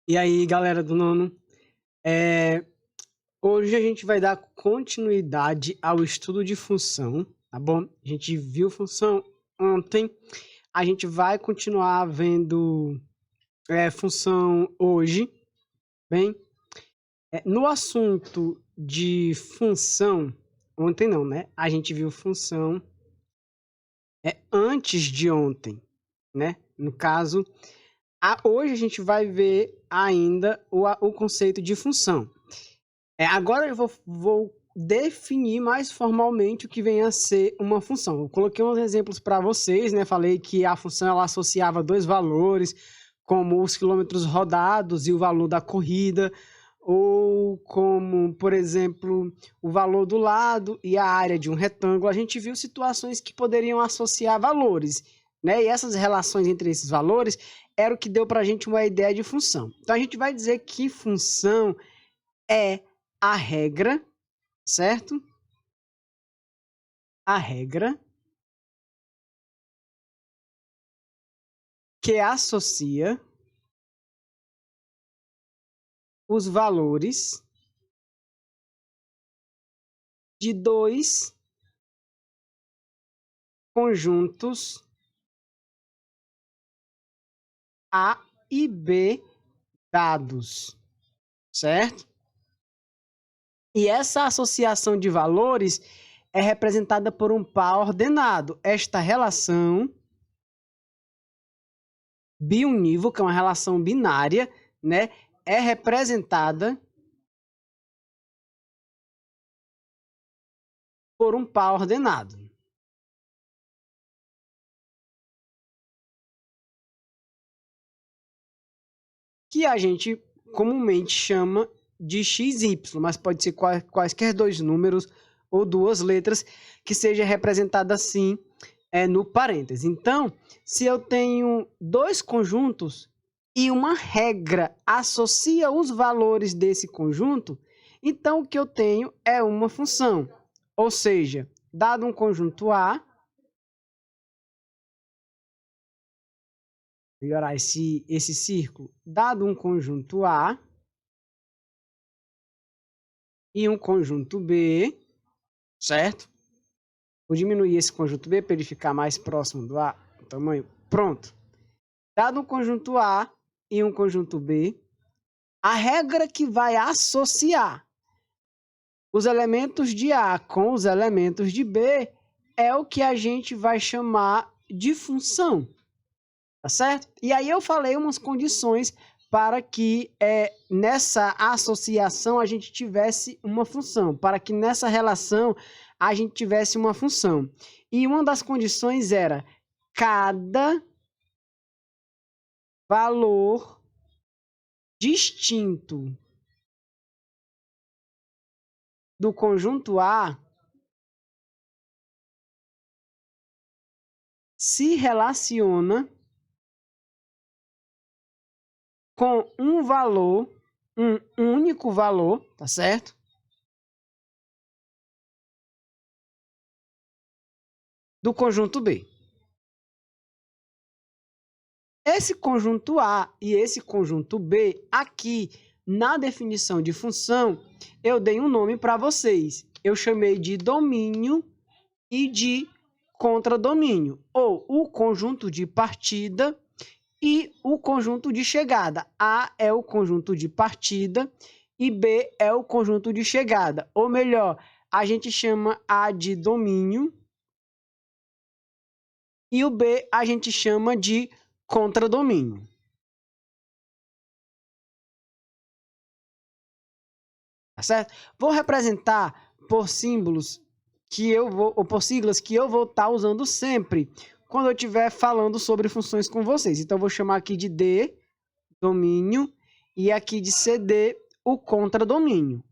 E aí, galera do nono, é, hoje a gente vai dar continuidade ao estudo de função, tá bom? A gente viu função ontem, a gente vai continuar vendo função hoje, bem? No assunto de função, ontem não, né? A gente viu função antes de ontem, né? No caso, hoje a gente vai ver ainda o conceito de função. Agora eu vou definir mais formalmente o que vem a ser uma função. Eu coloquei uns exemplos para vocês, né? Falei que a função ela associava dois valores, como os quilômetros rodados e o valor da corrida, ou como, por exemplo, o valor do lado e a área de um retângulo. A gente viu situações que poderiam associar valores, né? E essas relações entre esses valores era o que deu para a gente uma ideia de função. Então a gente vai dizer que função é a regra, certo? A regra que associa os valores de dois conjuntos A e B dados, certo? E essa associação de valores é representada por um par ordenado. Esta relação biunívoca, uma relação binária, né, é representada por um par ordenado. Que a gente comumente chama de XY, mas pode ser quaisquer dois números ou duas letras que seja representada assim no parêntese. Então, se eu tenho dois conjuntos e uma regra associa os valores desse conjunto, então o que eu tenho é uma função. Ou seja, dado um conjunto A, melhorar esse círculo, dado um conjunto A e um conjunto B, certo? Vou diminuir esse conjunto B para ele ficar mais próximo do A, o tamanho. Pronto. Dado um conjunto A e um conjunto B, a regra que vai associar os elementos de A com os elementos de B é o que a gente vai chamar de função. Tá certo? E aí eu falei umas condições para que nessa associação a gente tivesse uma função, para que nessa relação a gente tivesse uma função. E uma das condições era cada valor distinto do conjunto A se relaciona com um valor, um único valor, tá certo? Do conjunto B. Esse conjunto A e esse conjunto B, aqui na definição de função, eu dei um nome para vocês. Eu chamei de domínio e de contradomínio, ou o conjunto de partida e o conjunto de chegada. A é o conjunto de partida e B é o conjunto de chegada. Ou melhor, a gente chama A de domínio e o B a gente chama de contradomínio. Tá certo? Vou representar por símbolos ou por siglas que eu vou estar usando sempre quando eu estiver falando sobre funções com vocês. Então, eu vou chamar aqui de D, domínio, e aqui de CD, o contradomínio.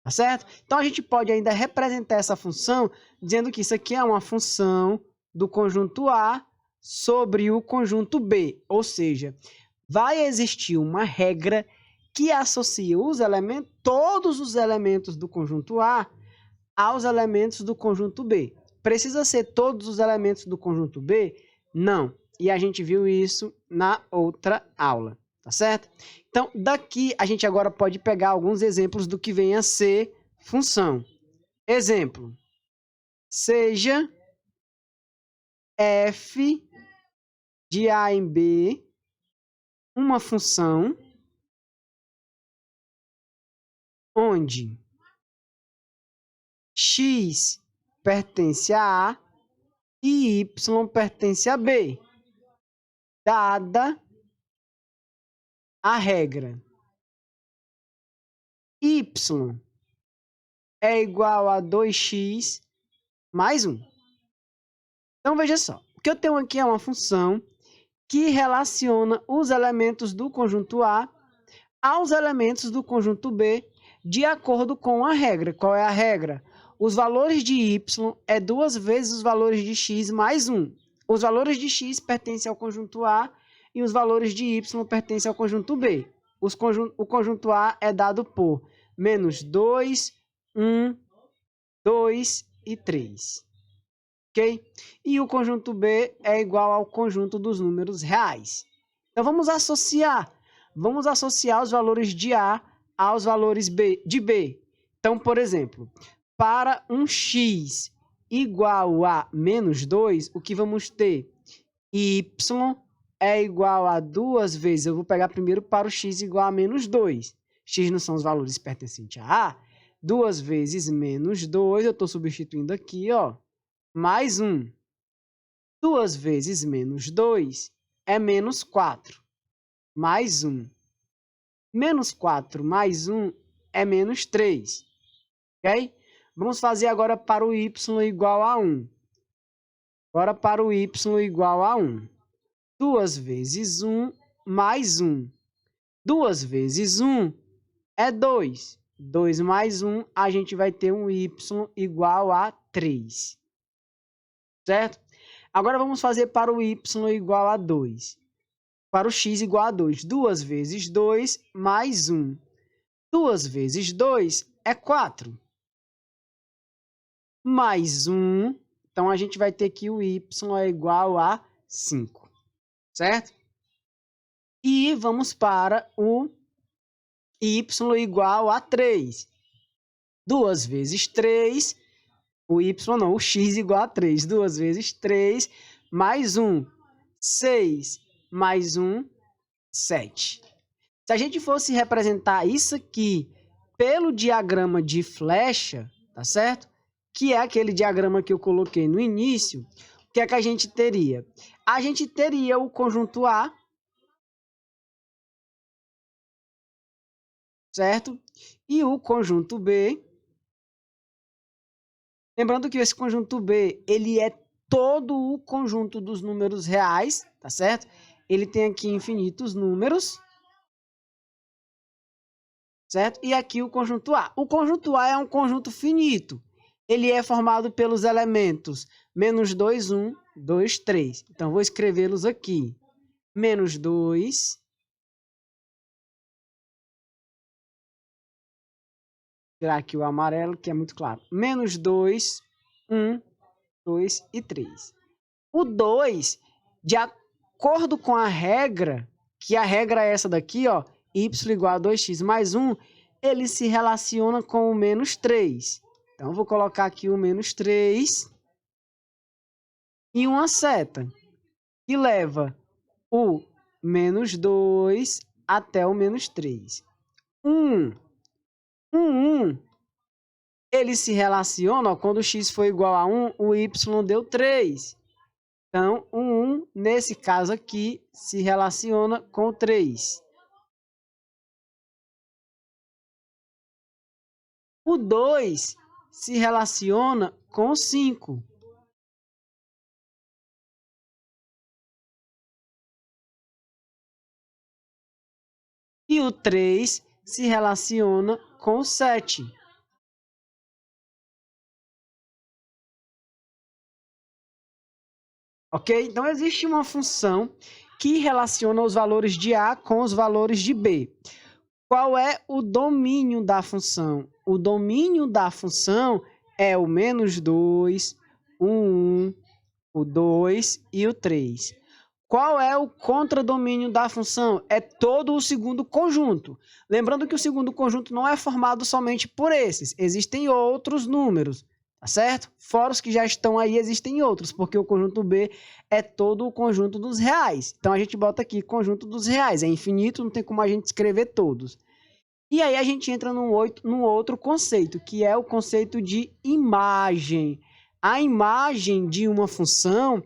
Tá certo? Então, a gente pode ainda representar essa função dizendo que isso aqui é uma função do conjunto A sobre o conjunto B. Ou seja, vai existir uma regra que associa todos os elementos do conjunto A aos elementos do conjunto B. Precisa ser todos os elementos do conjunto B? Não. E a gente viu isso na outra aula. tá certo? Então, daqui a gente agora pode pegar alguns exemplos do que vem a ser função. Exemplo, seja f de A em B uma função onde x pertence a A e y pertence a B, dada a regra y é igual a 2x mais 1. Então, veja só. O que eu tenho aqui é uma função que relaciona os elementos do conjunto A aos elementos do conjunto B de acordo com a regra. Qual é a regra? Os valores de y é 2 vezes os valores de x mais 1. Os valores de x pertencem ao conjunto A e os valores de y pertencem ao conjunto B. O conjunto A é dado por menos 2, 1, 2 e 3. Ok? E o conjunto B é igual ao conjunto dos números reais. Então, vamos associar os valores de A aos valores de B. Então, por exemplo, para um x igual a menos 2, o que vamos ter? Y é igual a 2 vezes, eu vou pegar primeiro para o x igual a menos 2. X não são os valores pertencentes a A. 2 vezes menos 2, eu estou substituindo aqui, ó, mais 1. 2 vezes menos 2 é menos 4, mais 1. Menos 4 mais 1 é menos 3. Ok? Vamos fazer agora para o y igual a 1. Agora para o y igual a 1. 2 vezes 1 mais 1. 2 vezes 1 é 2. 2 mais 1, a gente vai ter um y igual a 3. Certo? Agora vamos fazer para o y igual a 2. Para o x igual a 2. 2 vezes 2 mais 1. 2 vezes 2 é 4. Mais 1. Então, a gente vai ter que o y é igual a 5. Certo? E vamos para o y igual a 3. 2 vezes 3, o x igual a 3. 2 vezes 3, mais 1, 6, mais 1, 7. Se a gente fosse representar isso aqui pelo diagrama de flecha, tá certo? Que é aquele diagrama que eu coloquei no início, o que é que a gente teria? A gente teria o conjunto A, certo? E o conjunto B. Lembrando que esse conjunto B, ele é todo o conjunto dos números reais, tá certo? Ele tem aqui infinitos números, certo? E aqui o conjunto A. O conjunto A é um conjunto finito. Ele é formado pelos elementos menos 2, 1, 2, 3. Então, vou escrevê-los aqui. Menos 2. Vou tirar aqui o amarelo, que é muito claro. Menos 2, 1, 2 e 3. O 2, de acordo com a regra, que a regra é essa daqui, ó, y igual a 2x mais 1, ele se relaciona com o menos 3. Então, eu vou colocar aqui o menos 3 e uma seta, que leva o menos 2 até o menos 3. 1, ele se relaciona, ó, quando x for igual a 1, o y deu 3. Então, o 1, nesse caso aqui, se relaciona com o 3. O 2 se relaciona com o 5. E o 3 se relaciona com o 7. Ok? Então, existe uma função que relaciona os valores de A com os valores de B. Qual é o domínio da função? O domínio da função é o menos 2, o 1, o 2 e o 3. Qual é o contradomínio da função? É todo o segundo conjunto. Lembrando que o segundo conjunto não é formado somente por esses, existem outros números, tá certo? Fora os que já estão aí, existem outros, porque o conjunto B é todo o conjunto dos reais. Então a gente bota aqui conjunto dos reais, é infinito, não tem como a gente escrever todos. E aí a gente entra num outro conceito, que é o conceito de imagem. A imagem de uma função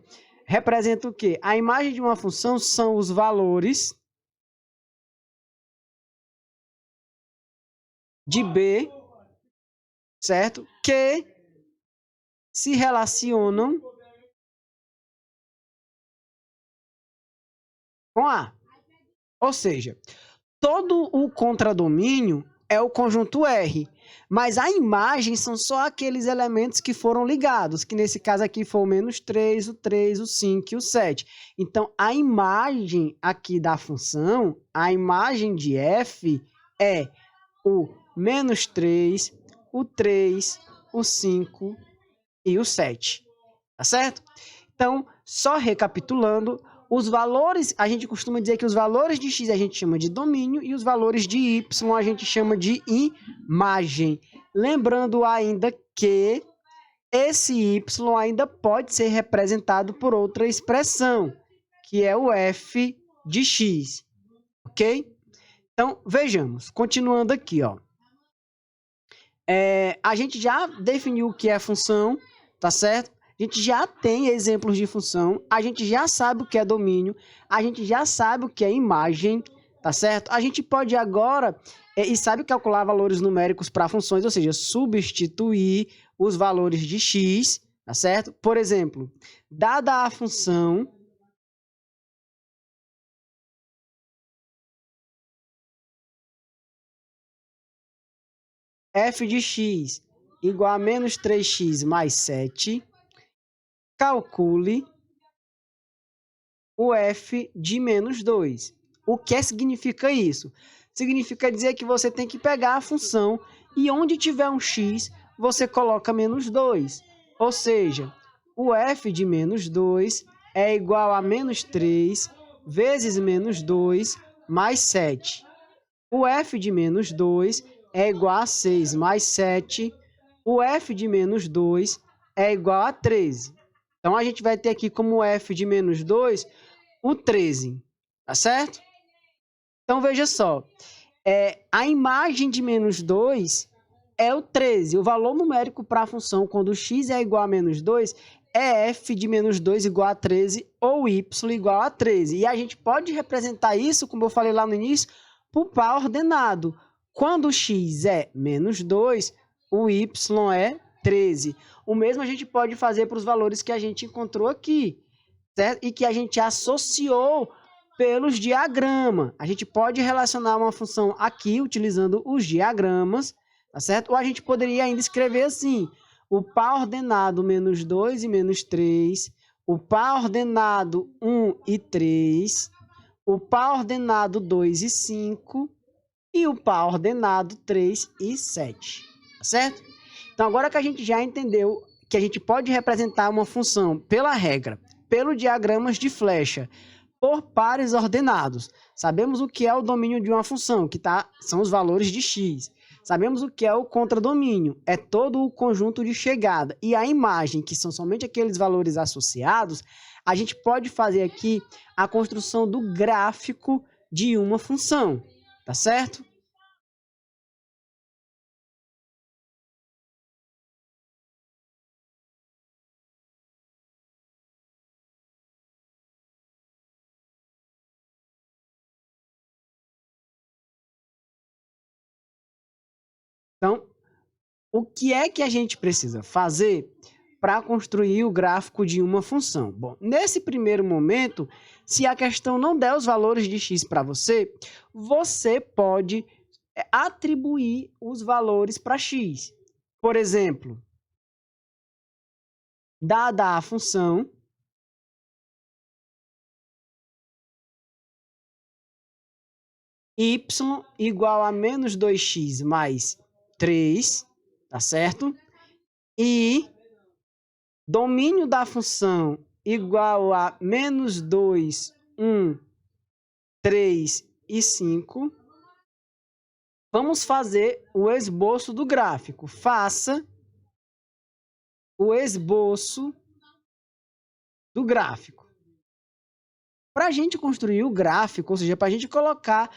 representa o quê? A imagem de uma função são os valores de B, certo? Que se relacionam com A. Ou seja, todo o contradomínio é o conjunto R, mas a imagem são só aqueles elementos que foram ligados, que nesse caso aqui foi o -3, o 3, o 5 e o 7. Então, a imagem aqui da função, a imagem de f é o -3, o 3, o 5 e o 7, tá certo? Então, só recapitulando, os valores, a gente costuma dizer que os valores de x a gente chama de domínio e os valores de y a gente chama de imagem. Lembrando ainda que esse y ainda pode ser representado por outra expressão, que é o f de x, ok? Então, vejamos, continuando aqui, ó. A gente já definiu o que é função, tá certo? A gente já tem exemplos de função, a gente já sabe o que é domínio, a gente já sabe o que é imagem, tá certo? A gente pode agora, e sabe calcular valores numéricos para funções, ou seja, substituir os valores de x, tá certo? Por exemplo, dada a função f de x igual a -3x mais 7, calcule o f de -2. O que significa isso? Significa dizer que você tem que pegar a função e onde tiver um x, você coloca -2. Ou seja, o f de -2 é igual a -3 vezes -2 mais 7. O f de -2 é igual a 6 mais 7. O f de -2 é igual a 13. Então, a gente vai ter aqui como f de -2 o 13, tá certo? Então, veja só, a imagem de -2 é o 13. O valor numérico para a função quando x é igual a -2 é f de -2 igual a 13 ou y igual a 13. E a gente pode representar isso, como eu falei lá no início, por par ordenado. Quando x é -2, o y é 13. O mesmo a gente pode fazer para os valores que a gente encontrou aqui, certo? E que a gente associou pelos diagramas. A gente pode relacionar uma função aqui utilizando os diagramas, tá certo? Ou a gente poderia ainda escrever assim, o par ordenado -2 e -3, o par ordenado 1 e 3, o par ordenado 2 e 5 e o par ordenado 3 e 7, tá certo? Então, agora que a gente já entendeu que a gente pode representar uma função pela regra, pelo diagramas de flecha, por pares ordenados, sabemos o que é o domínio de uma função, que são os valores de x. Sabemos o que é o contradomínio, é todo o conjunto de chegada. E a imagem, que são somente aqueles valores associados, a gente pode fazer aqui a construção do gráfico de uma função, tá certo? Então, o que é que a gente precisa fazer para construir o gráfico de uma função? Bom, nesse primeiro momento, se a questão não der os valores de x para você, você pode atribuir os valores para x. Por exemplo, dada a função y igual a -2x mais 3, tá certo? E domínio da função igual a -2 1, 3 e 5. Vamos fazer o esboço do gráfico. Faça o esboço do gráfico. Para a gente construir o gráfico, ou seja, para a gente colocar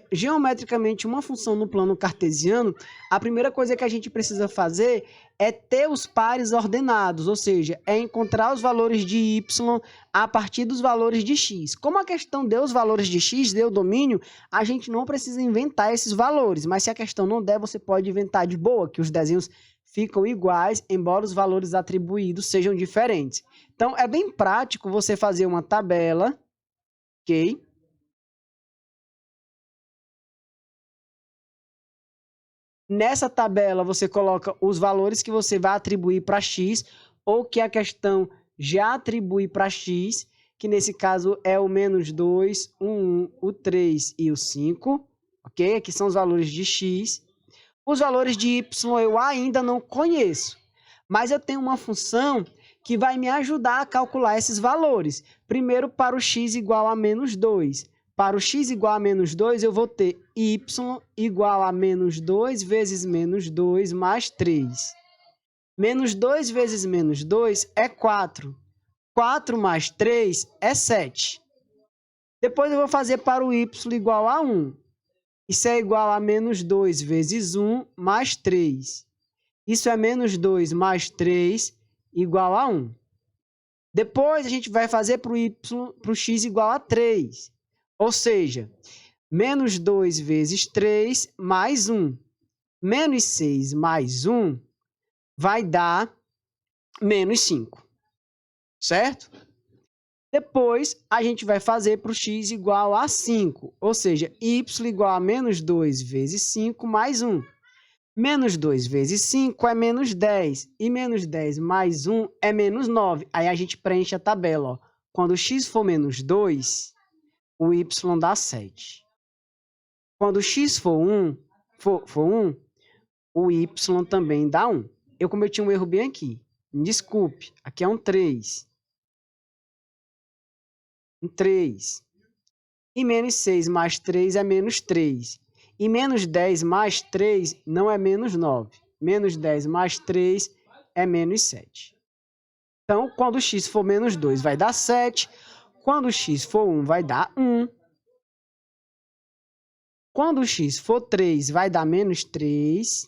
geometricamente uma função no plano cartesiano, a primeira coisa que a gente precisa fazer é ter os pares ordenados, ou seja, é encontrar os valores de y a partir dos valores de x. Como a questão deu os valores de x, deu o domínio, a gente não precisa inventar esses valores, mas se a questão não der, você pode inventar de boa, que os desenhos ficam iguais, embora os valores atribuídos sejam diferentes. Então, é bem prático você fazer uma tabela, ok? Nessa tabela, você coloca os valores que você vai atribuir para x, ou que a questão já atribui para x, que nesse caso é o -2, o 1, o 3 e o 5, ok? Aqui são os valores de x. Os valores de y eu ainda não conheço, mas eu tenho uma função que vai me ajudar a calcular esses valores. Primeiro, para o x igual a -2. Para o x igual a -2, eu vou ter y igual a -2 vezes -2 mais 3. -2 vezes -2 é 4. 4 mais 3 é 7. Depois eu vou fazer para o y igual a 1. Isso é igual a -2 vezes 1 mais 3. Isso é -2 mais 3 igual a 1. Depois a gente vai fazer para o x igual a 3. Ou seja, -2 vezes 3 mais 1. Menos 6 mais 1 vai dar -5. Certo? Depois, a gente vai fazer para o x igual a 5. Ou seja, y igual a -2 vezes 5 mais 1. -2 vezes 5 é -10. E -10 mais 1 é -9. Aí a gente preenche a tabela. Ó. Quando o x for -2... o y dá 7. Quando o x for 1, o y também dá 1. Eu cometi um erro bem aqui. Me desculpe. Aqui é um 3. Um 3. E -6 mais 3 é -3. E -10 mais 3 não é -9. -10 mais 3 é -7. Então, quando o x for -2, vai dar 7. Quando o x for 1, vai dar 1. Quando o x for 3, vai dar -3.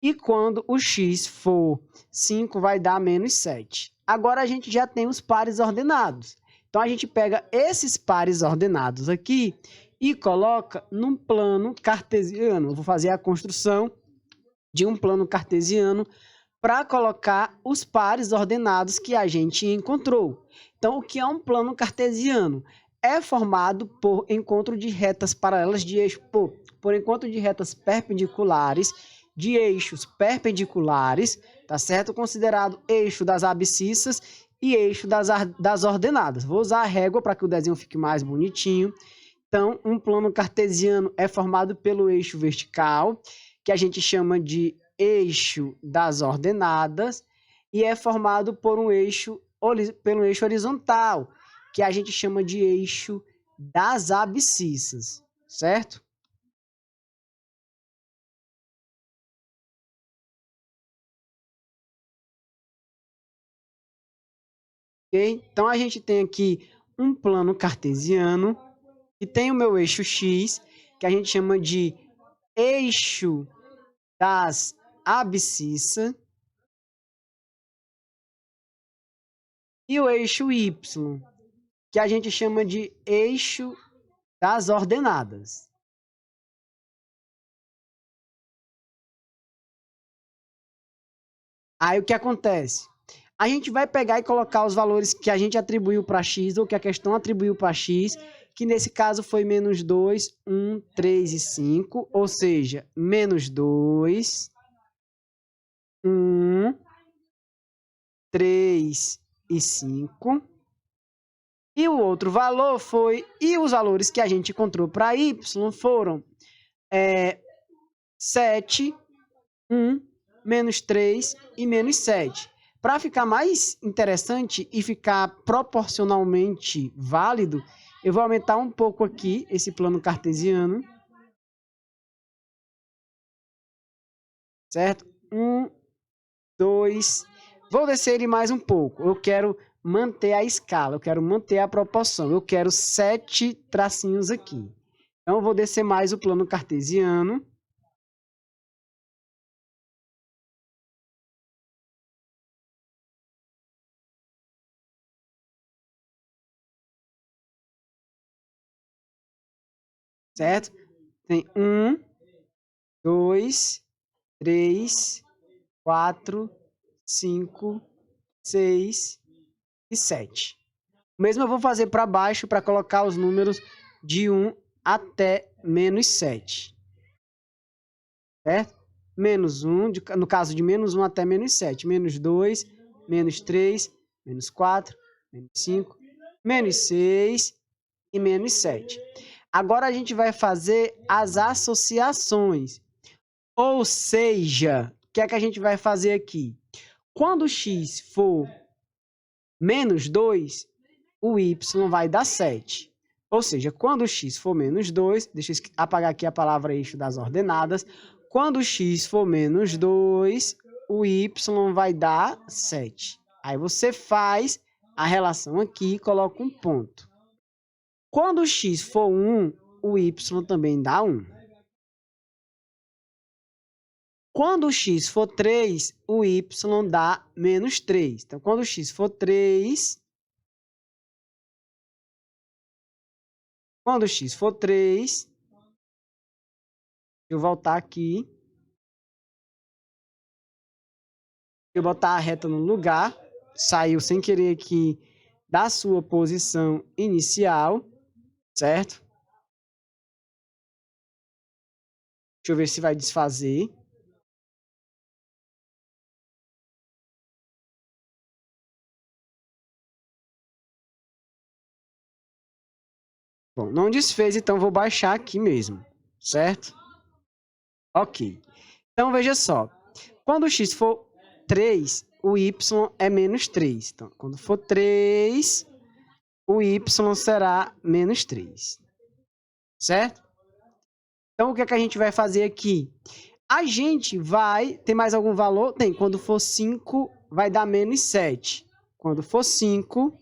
E quando o x for 5, vai dar -7. Agora a gente já tem os pares ordenados. Então, a gente pega esses pares ordenados aqui e coloca num plano cartesiano. Eu vou fazer a construção de um plano cartesiano para colocar os pares ordenados que a gente encontrou. Então, o que é um plano cartesiano? É formado por encontro de retas paralelas de eixo, por encontro de retas perpendiculares, de eixos perpendiculares, tá certo? Considerado eixo das abscissas e eixo das ordenadas. Vou usar a régua para que o desenho fique mais bonitinho. Então, um plano cartesiano é formado pelo eixo vertical, que a gente chama de eixo das ordenadas, e é formado por pelo eixo horizontal, que a gente chama de eixo das abscissas, certo? Okay? Então, a gente tem aqui um plano cartesiano, que tem o meu eixo x, que a gente chama de eixo das abscissas, e o eixo y, que a gente chama de eixo das ordenadas. Aí o que acontece? A gente vai pegar e colocar os valores que a gente atribuiu para x, ou que a questão atribuiu para x, que nesse caso foi -2, 1, 3 e 5, ou seja, -2, 1, 3 e 5. E o outro valor foi... E os valores que a gente encontrou para y foram 7, 1, -3 e -7. Para ficar mais interessante e ficar proporcionalmente válido, eu vou aumentar um pouco aqui esse plano cartesiano. Certo? 1, 2. Vou descer ele mais um pouco. Eu quero manter a escala, eu quero manter a proporção. Eu quero 7 tracinhos aqui. Então, eu vou descer mais o plano cartesiano. Certo? Tem 1, 2, 3, 4, 5, 6 e 7. O mesmo eu vou fazer para baixo para colocar os números de 1 até menos 7. Certo? Menos 1, no caso de menos 1 até menos 7. Menos 2, menos 3, menos 4, menos 5, menos 6 e menos 7. Agora a gente vai fazer as associações. Ou seja, o que é que a gente vai fazer aqui? Quando x for menos 2, o y vai dar 7. Ou seja, quando x for menos 2, deixa eu apagar aqui a palavra eixo das ordenadas. Quando x for menos 2, o y vai dar 7. Aí você faz a relação aqui e coloca um ponto. Quando x for 1, o y também dá 1. Quando x for 3, o y dá menos 3. Então, quando x for 3... Quando x for 3... eu voltar aqui. Eu botar a reta no lugar. Saiu sem querer aqui da sua posição inicial. Certo? Deixa eu ver se vai desfazer. Bom, não desfez, então vou baixar aqui mesmo. Certo? Ok. Então, veja só. Quando x for 3, o y é menos 3. Então, quando for 3, o y será menos 3. Certo? Então, o que é que a gente vai fazer aqui? A gente vai... Tem mais algum valor? Tem. Quando for 5, vai dar menos 7. Quando for 5,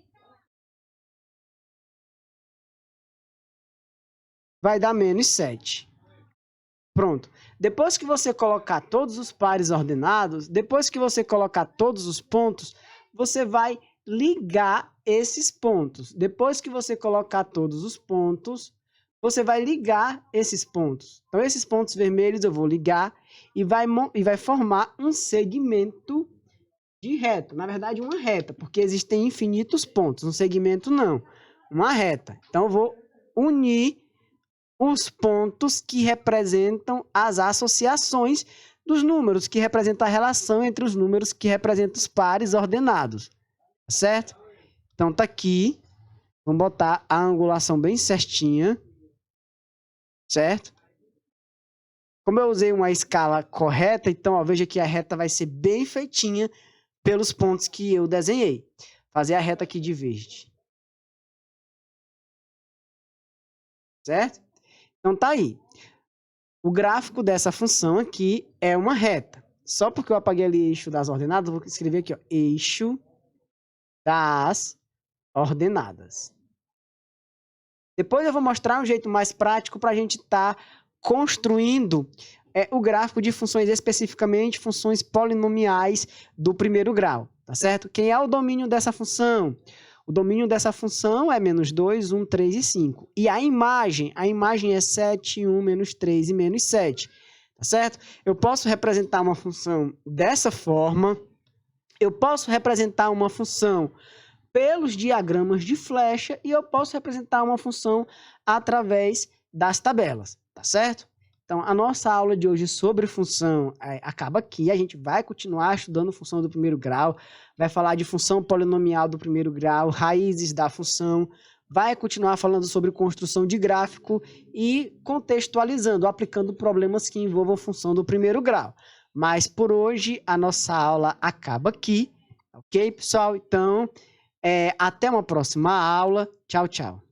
vai dar menos 7. Pronto. Depois que você colocar todos os pares ordenados, depois que você colocar todos os pontos, você vai ligar esses pontos. Depois que você colocar todos os pontos, você vai ligar esses pontos. Então, esses pontos vermelhos eu vou ligar e vai formar um segmento de reta. Na verdade, uma reta, porque existem infinitos pontos. Um segmento não, uma reta. Então, eu vou unir os pontos que representam as associações dos números, que representam a relação entre os números que representam os pares ordenados. Certo? Então, tá aqui. Vamos botar a angulação bem certinha. Certo? Como eu usei uma escala correta, então, ó, veja que a reta vai ser bem feitinha pelos pontos que eu desenhei. Fazer a reta aqui de verde. Certo? Então, tá aí. O gráfico dessa função aqui é uma reta. Só porque eu apaguei ali eixo das ordenadas, eu vou escrever aqui, ó, eixo das ordenadas. Depois eu vou mostrar um jeito mais prático para a gente estar construindo o gráfico de funções, especificamente funções polinomiais do primeiro grau, tá certo? Quem é o domínio dessa função? O domínio dessa função é menos 2, 1, 3 e 5. E a imagem é 7, 1, menos 3 e menos 7, tá certo? Eu posso representar uma função dessa forma, eu posso representar uma função pelos diagramas de flecha e eu posso representar uma função através das tabelas, tá certo? Então, a nossa aula de hoje sobre função acaba aqui. A gente vai continuar estudando função do primeiro grau, vai falar de função polinomial do primeiro grau, raízes da função, vai continuar falando sobre construção de gráfico e contextualizando, aplicando problemas que envolvam função do primeiro grau. Mas, por hoje, a nossa aula acaba aqui. Ok, pessoal? Então, até uma próxima aula. Tchau, tchau.